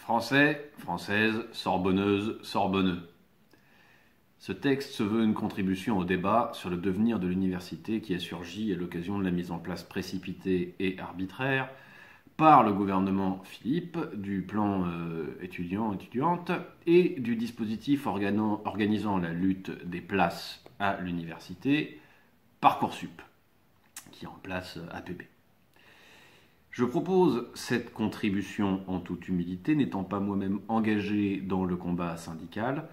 Français, Françaises, Sorbonneuses, Sorbonneux. Ce texte se veut une contribution au débat sur le devenir de l'université qui a surgi à l'occasion de la mise en place précipitée et arbitraire par le gouvernement Philippe du plan étudiant-étudiante et du dispositif organisant la lutte des places à l'université, Parcoursup, qui remplace APB. Je propose cette contribution en toute humilité, n'étant pas moi-même engagé dans le combat syndical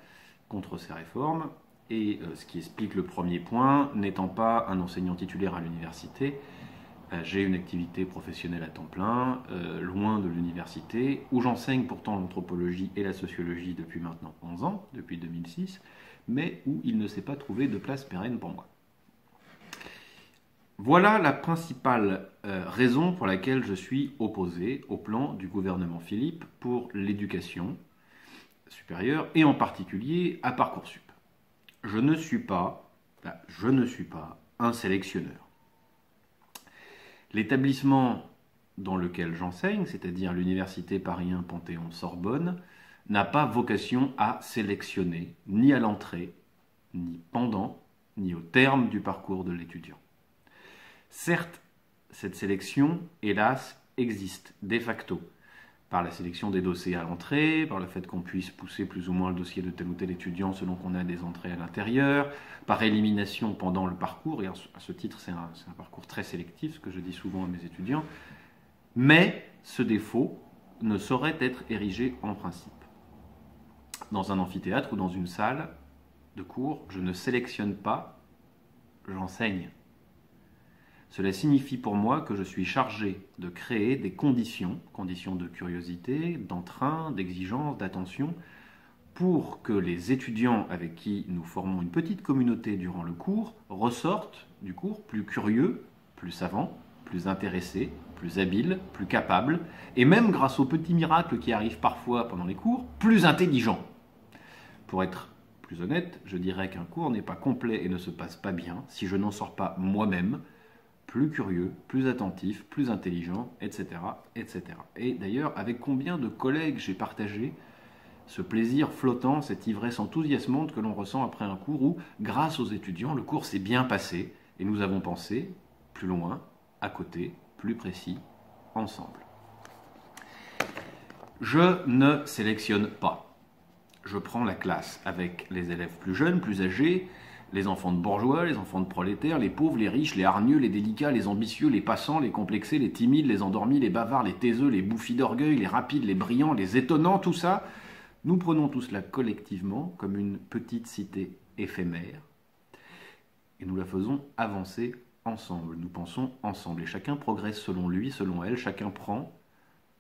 contre ces réformes, et ce qui explique le premier point, n'étant pas un enseignant titulaire à l'université, j'ai une activité professionnelle à temps plein, loin de l'université, où j'enseigne pourtant l'anthropologie et la sociologie depuis maintenant 11 ans, depuis 2006, mais où il ne s'est pas trouvé de place pérenne pour moi. Voilà la principale raison pour laquelle je suis opposé au plan du gouvernement Philippe pour l'éducation supérieure et en particulier à Parcoursup. Je ne suis pas un sélectionneur. L'établissement dans lequel j'enseigne, c'est-à-dire l'Université Paris 1 Panthéon-Sorbonne, n'a pas vocation à sélectionner ni à l'entrée, ni pendant, ni au terme du parcours de l'étudiant. Certes, cette sélection, hélas, existe de facto, par la sélection des dossiers à l'entrée, par le fait qu'on puisse pousser plus ou moins le dossier de tel ou tel étudiant selon qu'on a des entrées à l'intérieur, par élimination pendant le parcours, et à ce titre c'est un parcours très sélectif, ce que je dis souvent à mes étudiants, mais ce défaut ne saurait être érigé en principe. Dans un amphithéâtre ou dans une salle de cours, je ne sélectionne pas, j'enseigne. Cela signifie pour moi que je suis chargé de créer des conditions de curiosité, d'entrain, d'exigence, d'attention, pour que les étudiants avec qui nous formons une petite communauté durant le cours ressortent du cours plus curieux, plus savants, plus intéressés, plus habiles, plus capables, et même grâce aux petits miracles qui arrivent parfois pendant les cours, plus intelligents. Pour être plus honnête, je dirais qu'un cours n'est pas complet et ne se passe pas bien si je n'en sors pas moi-même plus curieux, plus attentif, plus intelligent, etc., etc. Et d'ailleurs, avec combien de collègues j'ai partagé ce plaisir flottant, cette ivresse enthousiasmante que l'on ressent après un cours où, grâce aux étudiants, le cours s'est bien passé et nous avons pensé plus loin, à côté, plus précis, ensemble. Je ne sélectionne pas. Je prends la classe avec les élèves plus jeunes, plus âgés, les enfants de bourgeois, les enfants de prolétaires, les pauvres, les riches, les hargneux, les délicats, les ambitieux, les passants, les complexés, les timides, les endormis, les bavards, les taiseux, les bouffis d'orgueil, les rapides, les brillants, les étonnants, tout ça, nous prenons tout cela collectivement comme une petite cité éphémère et nous la faisons avancer ensemble. Nous pensons ensemble et chacun progresse selon lui, selon elle, chacun prend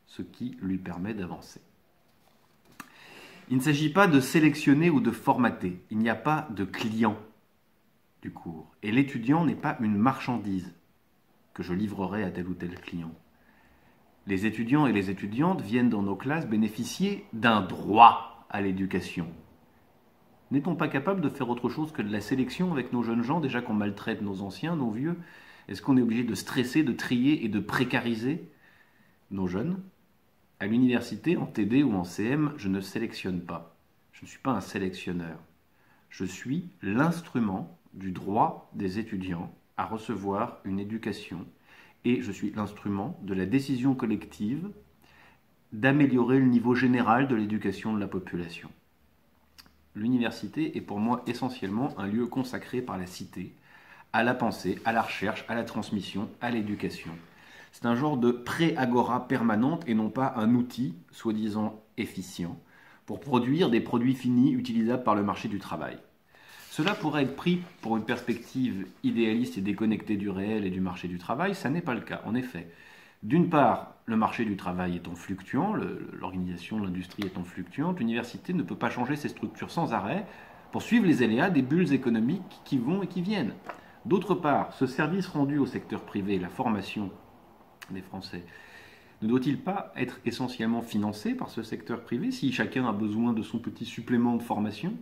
ce qui lui permet d'avancer. Il ne s'agit pas de sélectionner ou de formater, il n'y a pas de client du cours. Et l'étudiant n'est pas une marchandise que je livrerai à tel ou tel client. Les étudiants et les étudiantes viennent dans nos classes bénéficier d'un droit à l'éducation. N'est-on pas capable de faire autre chose que de la sélection avec nos jeunes gens, déjà qu'on maltraite nos anciens, nos vieux? Est-ce qu'on est obligé de stresser, de trier et de précariser nos jeunes? À l'université, en TD ou en CM, je ne sélectionne pas. Je ne suis pas un sélectionneur. Je suis l'instrument du droit des étudiants à recevoir une éducation et je suis l'instrument de la décision collective d'améliorer le niveau général de l'éducation de la population. L'université est pour moi essentiellement un lieu consacré par la cité à la pensée, à la recherche, à la transmission, à l'éducation. C'est un genre de pré-agora permanente et non pas un outil soi-disant efficient pour produire des produits finis utilisables par le marché du travail. Cela pourrait être pris pour une perspective idéaliste et déconnectée du réel et du marché du travail, ça n'est pas le cas. En effet, d'une part, le marché du travail étant fluctuant, l'organisation de l'industrie étant fluctuante, l'université ne peut pas changer ses structures sans arrêt pour suivre les aléas des bulles économiques qui vont et qui viennent. D'autre part, ce service rendu au secteur privé, la formation des Français, ne doit-il pas être essentiellement financé par ce secteur privé si chacun a besoin de son petit supplément de formation ?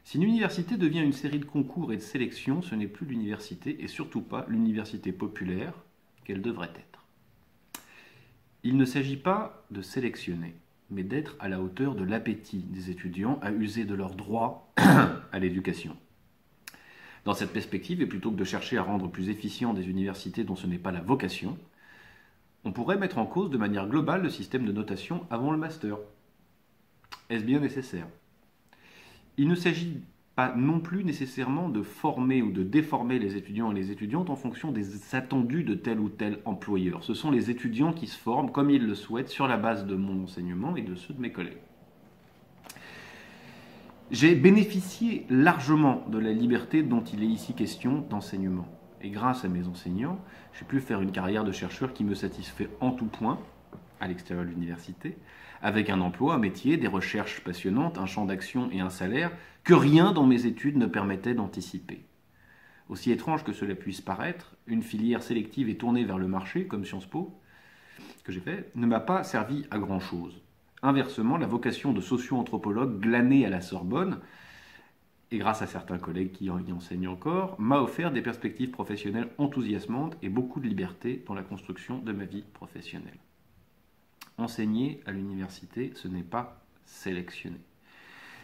Si l'université devient une série de concours et de sélections, ce n'est plus l'université et surtout pas l'université populaire qu'elle devrait être. Il ne s'agit pas de sélectionner, mais d'être à la hauteur de l'appétit des étudiants à user de leur droit à l'éducation. Dans cette perspective, et plutôt que de chercher à rendre plus efficient des universités dont ce n'est pas la vocation, on pourrait mettre en cause de manière globale le système de notation avant le master. Est-ce bien nécessaire? Il ne s'agit pas non plus nécessairement de former ou de déformer les étudiants et les étudiantes en fonction des attendus de tel ou tel employeur. Ce sont les étudiants qui se forment comme ils le souhaitent sur la base de mon enseignement et de ceux de mes collègues. J'ai bénéficié largement de la liberté dont il est ici question d'enseignement. Et grâce à mes enseignants, j'ai pu faire une carrière de chercheur qui me satisfait en tout point, à l'extérieur de l'université, avec un emploi, un métier, des recherches passionnantes, un champ d'action et un salaire que rien dans mes études ne permettait d'anticiper. Aussi étrange que cela puisse paraître, une filière sélective et tournée vers le marché, comme Sciences Po, que j'ai fait, ne m'a pas servi à grand-chose. Inversement, la vocation de socio-anthropologue glanée à la Sorbonne, et grâce à certains collègues qui y enseignent encore, m'a offert des perspectives professionnelles enthousiasmantes et beaucoup de liberté dans la construction de ma vie professionnelle. Enseigner à l'université, ce n'est pas sélectionner.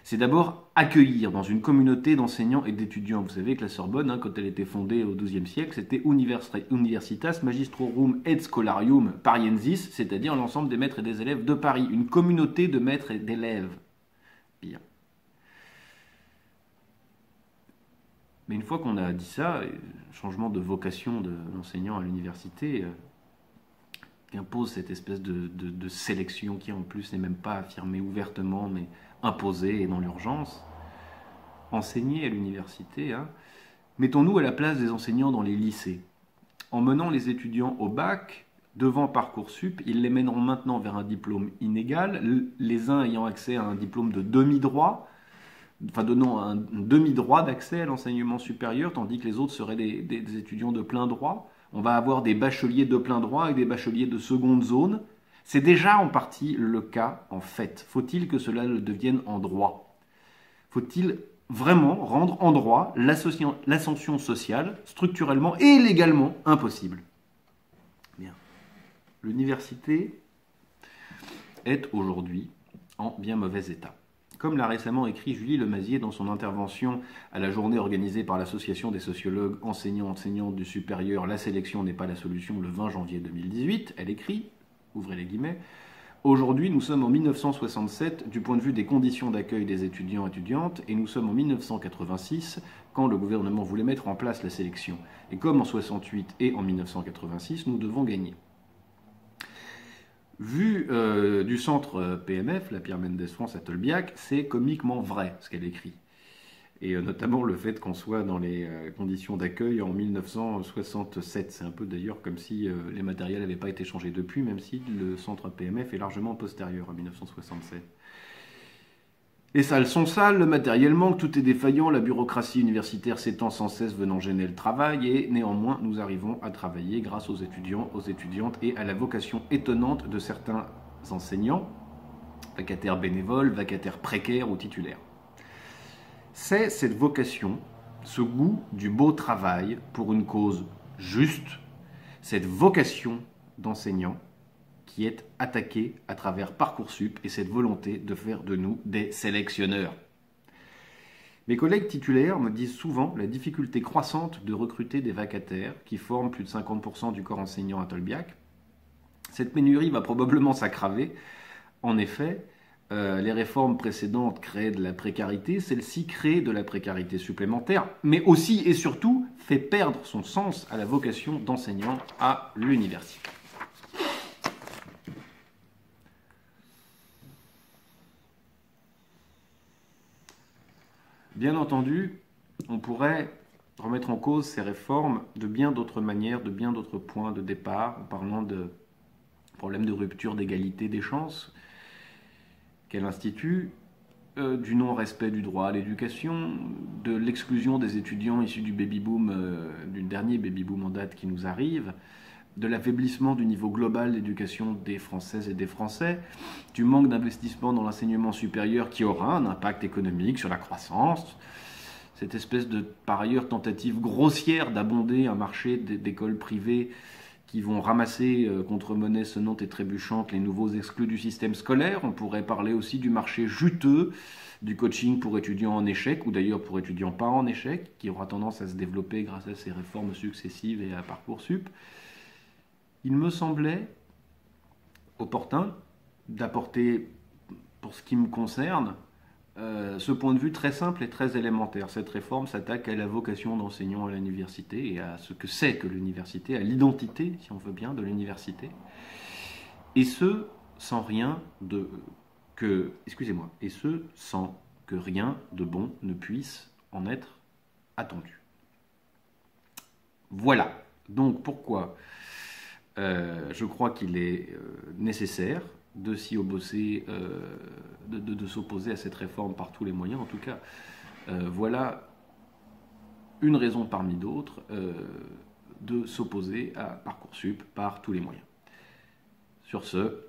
C'est d'abord accueillir dans une communauté d'enseignants et d'étudiants. Vous savez que la Sorbonne, quand elle était fondée au XIIe siècle, c'était Universitas Magistrorum et Scholarium Pariensis, c'est-à-dire l'ensemble des maîtres et des élèves de Paris. Une communauté de maîtres et d'élèves. Bien. Mais une fois qu'on a dit ça, changement de vocation de l'enseignant à l'université impose cette espèce de sélection qui en plus n'est même pas affirmée ouvertement, mais imposée et dans l'urgence. Enseigner à l'université, mettons-nous à la place des enseignants dans les lycées. En menant les étudiants au bac, devant Parcoursup, ils les mèneront maintenant vers un diplôme inégal, les uns ayant accès à un diplôme de demi-droit, enfin donnant un demi-droit d'accès à l'enseignement supérieur, tandis que les autres seraient des étudiants de plein droit. On va avoir des bacheliers de plein droit et des bacheliers de seconde zone. C'est déjà en partie le cas en fait. Faut-il que cela le devienne en droit? Faut-il vraiment rendre en droit l'ascension sociale, structurellement et légalement impossible? Bien. L'université est aujourd'hui en bien mauvais état. Comme l'a récemment écrit Julie Lemazier dans son intervention à la journée organisée par l'Association des sociologues enseignants-enseignantes du supérieur, la sélection n'est pas la solution, le 20 janvier 2018, elle écrit, ouvrez les guillemets, aujourd'hui nous sommes en 1967 du point de vue des conditions d'accueil des étudiants et étudiantes et nous sommes en 1986 quand le gouvernement voulait mettre en place la sélection. Et comme en 68 et en 1986, nous devons gagner. Vu du centre PMF, la Pierre Mendès France à Tolbiac, c'est comiquement vrai ce qu'elle écrit. Et notamment le fait qu'on soit dans les conditions d'accueil en 1967. C'est un peu d'ailleurs comme si les matériels n'avaient pas été changés depuis, même si le centre PMF est largement postérieur à 1967. Les salles sont sales, le matériel manque, tout est défaillant, la bureaucratie universitaire s'étend sans cesse venant gêner le travail et néanmoins nous arrivons à travailler grâce aux étudiants, aux étudiantes et à la vocation étonnante de certains enseignants, vacataires bénévoles, vacataires précaires ou titulaires. C'est cette vocation, ce goût du beau travail pour une cause juste, cette vocation d'enseignant qui est attaquée à travers Parcoursup et cette volonté de faire de nous des sélectionneurs. Mes collègues titulaires me disent souvent la difficulté croissante de recruter des vacataires qui forment plus de 50% du corps enseignant à Tolbiac. Cette pénurie va probablement s'aggraver. En effet, les réformes précédentes créaient de la précarité, celle-ci crée de la précarité supplémentaire, mais aussi et surtout fait perdre son sens à la vocation d'enseignant à l'université. Bien entendu, on pourrait remettre en cause ces réformes de bien d'autres manières, de bien d'autres points de départ, en parlant de problèmes de rupture d'égalité des chances qu'elle institue, du non-respect du droit à l'éducation, de l'exclusion des étudiants issus du baby-boom, du dernier baby-boom en date qui nous arrive, de l'affaiblissement du niveau global d'éducation des Françaises et des Français, du manque d'investissement dans l'enseignement supérieur qui aura un impact économique sur la croissance, cette espèce de, par ailleurs, tentative grossière d'abonder un marché d'écoles privées qui vont ramasser contre monnaie sonnante et trébuchante les nouveaux exclus du système scolaire. On pourrait parler aussi du marché juteux du coaching pour étudiants en échec, ou d'ailleurs pour étudiants pas en échec, qui aura tendance à se développer grâce à ces réformes successives et à Parcoursup. Il me semblait opportun d'apporter, pour ce qui me concerne, ce point de vue très simple et très élémentaire. Cette réforme s'attaque à la vocation d'enseignant à l'université et à ce que c'est que l'université, à l'identité, si on veut bien, de l'université. Et ce, sans rien de et ce, sans que rien de bon ne puisse en être attendu. Voilà. Donc pourquoi je crois qu'il est nécessaire de s'y opposer, de s'opposer à cette réforme par tous les moyens. En tout cas, voilà une raison parmi d'autres de s'opposer à Parcoursup par tous les moyens. Sur ce,